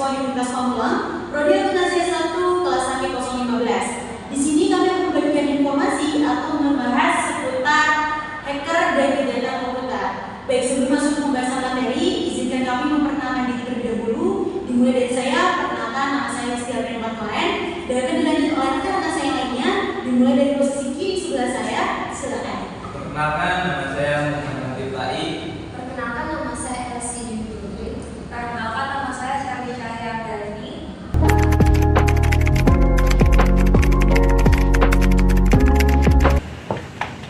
mahasiswa Universitas Pamulang, Prodi Akuntansi S1 kelas HAK 015. Di sini kami akan membagikan informasi atau membahas seputar hacker dan kejahatan komputer. Baik, sebelum masuk ke pembahasan materi, izinkan kami memperkenalkan diri terlebih dahulu. Dimulai dari saya, perkenalkan nama saya Rizky Alfian Koen, dan akan dilanjut oleh rekan saya lainnya. Dimulai dari posisi kiri sebelah saya, silakan. Perkenalkan, nama saya Muhammad Tifai. Perkenalkan, nama saya Elsie Dinudin. Perkenalkan, nama saya Sherly Cahyandani.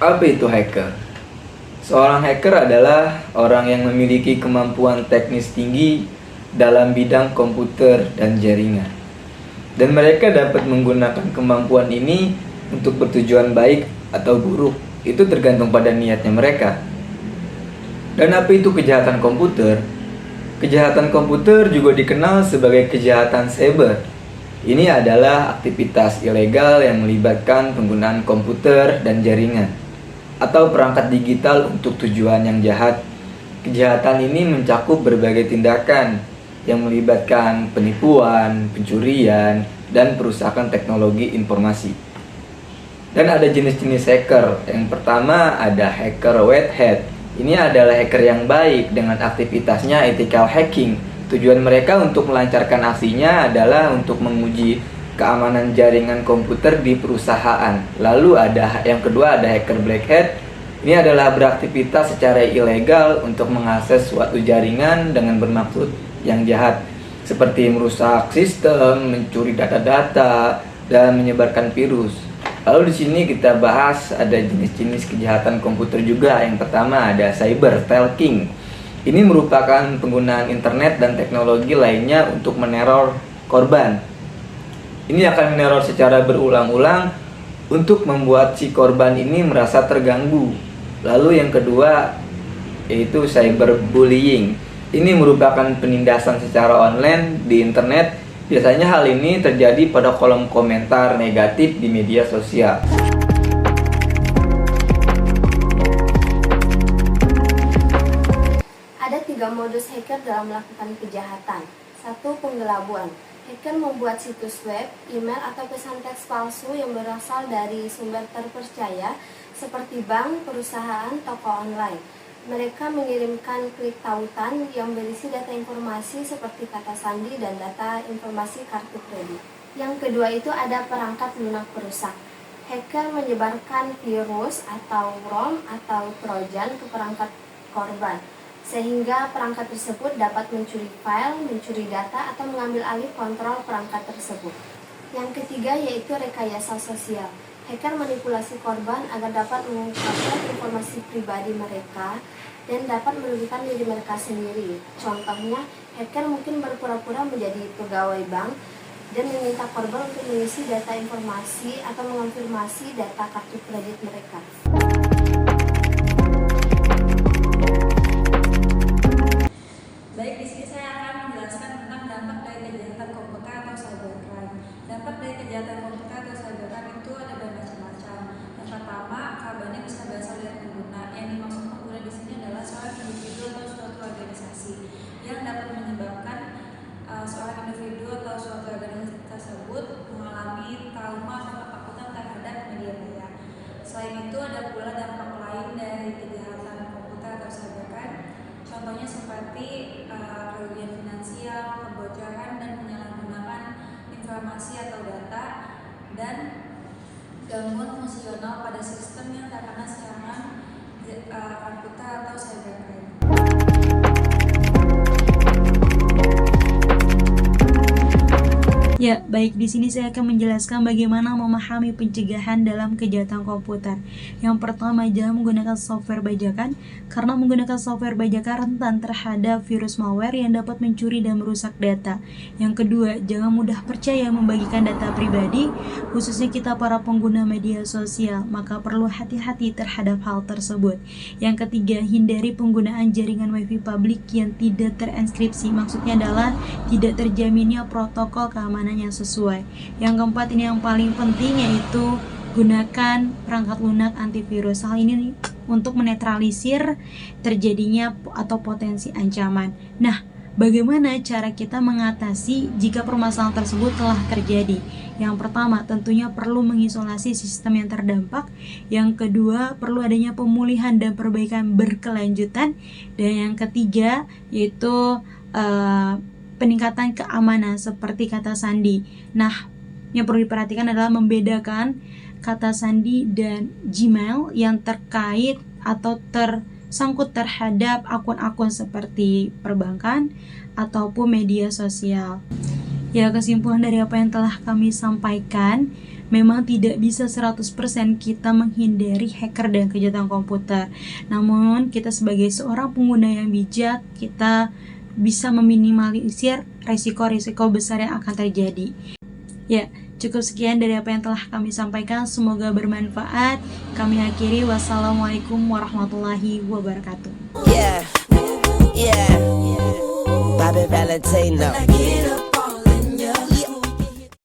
Apa itu hacker? Seorang hacker adalah orang yang memiliki kemampuan teknis tinggi dalam bidang komputer dan jaringan. Dan mereka dapat menggunakan kemampuan ini untuk bertujuan baik atau buruk. Itu tergantung pada niatnya mereka. Dan apa itu kejahatan komputer? Kejahatan komputer juga dikenal sebagai kejahatan cyber. Ini adalah aktivitas ilegal yang melibatkan penggunaan komputer dan jaringan atau perangkat digital untuk tujuan yang jahat. Kejahatan ini mencakup berbagai tindakan yang melibatkan penipuan, pencurian, dan perusakan teknologi informasi. Dan ada jenis-jenis hacker. Yang pertama ada hacker white hat. Ini adalah hacker yang baik dengan aktivitasnya ethical hacking. Tujuan mereka untuk melancarkan aksinya adalah untuk menguji keamanan jaringan komputer di perusahaan. Lalu yang kedua ada hacker black hat. Ini adalah beraktivitas secara ilegal untuk mengakses suatu jaringan dengan bermaksud yang jahat, seperti merusak sistem, mencuri data-data, dan menyebarkan virus. Lalu di sini kita bahas ada jenis-jenis kejahatan komputer juga. Yang pertama ada cyber stalking. Ini merupakan penggunaan internet dan teknologi lainnya untuk meneror korban. Ini akan meneror secara berulang-ulang untuk membuat si korban ini merasa terganggu. Lalu yang kedua yaitu cyberbullying. Ini merupakan penindasan secara online di internet. Biasanya hal ini terjadi pada kolom komentar negatif di media sosial. Ada 3 modus hacker dalam melakukan kejahatan. 1. Penggelabuan. Hacker membuat situs web, email, atau pesan teks palsu yang berasal dari sumber terpercaya seperti bank, perusahaan, toko online. Mereka mengirimkan klik tautan yang berisi data informasi seperti kata sandi dan data informasi kartu kredit. Yang kedua itu ada perangkat lunak perusak. Hacker menyebarkan virus atau ROM atau trojan ke perangkat korban, sehingga perangkat tersebut dapat mencuri file, mencuri data, atau mengambil alih kontrol perangkat tersebut. Yang ketiga yaitu rekayasa sosial. Hacker manipulasi korban agar dapat mengungkapkan informasi pribadi mereka dan dapat merugikan diri mereka sendiri. Contohnya, hacker mungkin berpura-pura menjadi pegawai bank dan meminta korban untuk mengisi data informasi atau mengonfirmasi data kartu kredit mereka. Baik, di sini saya akan menjelaskan tentang dampak dari kejahatan komputer atau cybercrime. Dampak dari kejahatan komputer atau cybercrime itu ada bermacam-macam. Yang pertama, korbannya bisa berasal dari pengguna. Yang dimaksud pengguna di sini adalah seorang individu atau suatu organisasi yang dapat menyebabkan seorang individu atau suatu organisasi tersebut mengalami trauma atau ketakutan terhadap media maya. Selain itu, ada pula dampak lain dari kejahatan komputer atau cybercrime. Contohnya seperti kerugian finansial, kebocoran, dan penyalahgunaan informasi atau data, dan gangguan fungsional pada sistem yang terkena serangan komputer atau cybercrime. Ya, baik, di sini saya akan menjelaskan bagaimana memahami pencegahan dalam kejahatan komputer. Yang pertama, jangan menggunakan software bajakan, karena menggunakan software bajakan rentan terhadap virus malware yang dapat mencuri dan merusak data. Yang kedua, jangan mudah percaya membagikan data pribadi, khususnya kita para pengguna media sosial, maka perlu hati-hati terhadap hal tersebut. Yang ketiga, hindari penggunaan jaringan wifi publik yang tidak terinskripsi, maksudnya adalah tidak terjaminnya protokol keamanan yang sesuai. Yang keempat, ini yang paling penting, yaitu gunakan perangkat lunak antivirus. Hal ini untuk menetralisir terjadinya atau potensi ancaman. Nah, Bagaimana cara kita mengatasi jika permasalahan tersebut telah terjadi? Yang pertama, tentunya perlu mengisolasi sistem yang terdampak. Yang kedua, perlu adanya pemulihan dan perbaikan berkelanjutan. Dan yang ketiga, yaitu peningkatan keamanan seperti kata sandi. Nah, yang perlu diperhatikan adalah membedakan kata sandi dan Gmail yang terkait atau tersangkut terhadap akun-akun seperti perbankan ataupun media sosial. Ya, kesimpulan dari apa yang telah kami sampaikan, memang tidak bisa 100% kita menghindari hacker dan kejahatan komputer. Namun, kita sebagai seorang pengguna yang bijak, kita bisa meminimalisir risiko-risiko besar yang akan terjadi. Ya, cukup sekian dari apa yang telah kami sampaikan. Semoga bermanfaat. Kami akhiri. Wassalamualaikum warahmatullahi wabarakatuh. Yeah, Bobby Valentino.